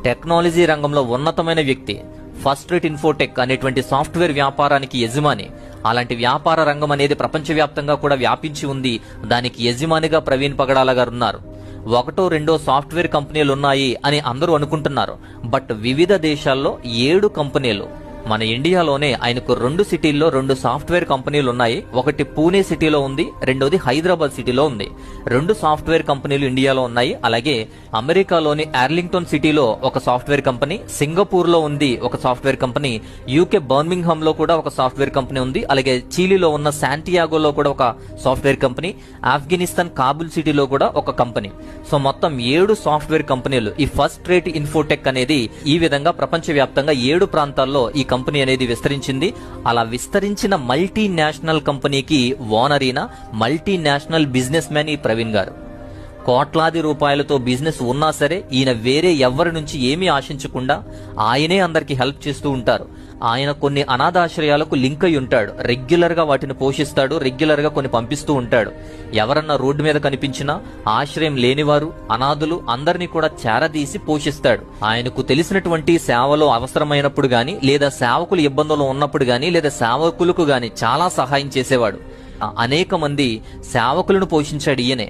Technology రంగంలో ఉన్నతమైన వ్యక్తి, ఫస్ట్ రేట్ ఇన్ఫోటెక్ అనేటువంటి సాఫ్ట్వేర్ వ్యాపారానికి యజమాని. అలాంటి వ్యాపార రంగం అనేది ప్రపంచవ్యాప్తంగా కూడా వ్యాపించి ఉంది. దానికి యజమానిగా ప్రవీణ్ పగడాల గారు ఉన్నారు. ఒకటో రెండో సాఫ్ట్వేర్ కంపెనీలు ఉన్నాయి అని అందరూ అనుకుంటున్నారు. బట్ వివిధ దేశాల్లో 7 కంపెనీలు, మన ఇండియాలోనే ఆయనకు 2 సిటీల్లో 2 సాఫ్ట్వేర్ కంపెనీలు ఉన్నాయి. ఒకటి పూణే సిటీలో ఉంది, రెండోది హైదరాబాద్ సిటీలో ఉంది. 2 సాఫ్ట్వేర్ కంపెనీలు ఇండియాలో ఉన్నాయి. అలాగే అమెరికాలోని ఆర్లింగ్టన్ సిటీలో ఒక సాఫ్ట్వేర్ కంపెనీ, సింగపూర్ లో ఉంది ఒక సాఫ్ట్వేర్ కంపెనీ, యూకే బర్మింగ్హామ్ లో కూడా ఒక సాఫ్ట్వేర్ కంపెనీ ఉంది. అలాగే చీలీలో ఉన్న శాంటియాగోలో కూడా ఒక సాఫ్ట్వేర్ కంపెనీ, ఆఫ్ఘనిస్తాన్ కాబుల్ సిటీలో కూడా ఒక కంపెనీ. సో మొత్తం 7 సాఫ్ట్వేర్ కంపెనీలు. ఈ ఫస్ట్ రేట్ ఇన్ఫోటెక్ అనేది ఈ విధంగా ప్రపంచవ్యాప్తంగా 7 ప్రాంతాల్లో ఈ కంపెనీ అనేది విస్తరించింది. అలా విస్తరించిన మల్టీనేషనల్ కంపెనీకి ఓనర్ అయిన మల్టీనేషనల్ బిజినెస్ మ్యాన్ ఈ ప్రవీణ్ గారు. కోట్లాది రూపాయలతో బిజినెస్ ఉన్నా సరే ఈయన వేరే ఎవ్వరి నుంచి ఏమీ ఆశించకుండా ఆయనే అందరికి హెల్ప్ చేస్తూ ఉంటారు. ఆయన కొన్ని అనాథాశ్రయాలకు లింక్ అయి ఉంటాడు. రెగ్యులర్ గా వాటిని పోషిస్తాడు, రెగ్యులర్ గా కొన్ని పంపిస్తూ ఉంటాడు. ఎవరన్నా రోడ్డు మీద కనిపించినా ఆశ్రయం లేనివారు, అనాథులు అందరినీ కూడా చేరదీసి పోషిస్తాడు. ఆయనకు తెలిసినటువంటి సేవలో అవసరమైనప్పుడు గాని, లేదా సేవకులు ఇబ్బందులు ఉన్నప్పుడు గాని, లేదా సేవకులకు గాని చాలా సహాయం చేసేవాడు. అనేక మంది సేవకులను పోషించాడు ఈయనే.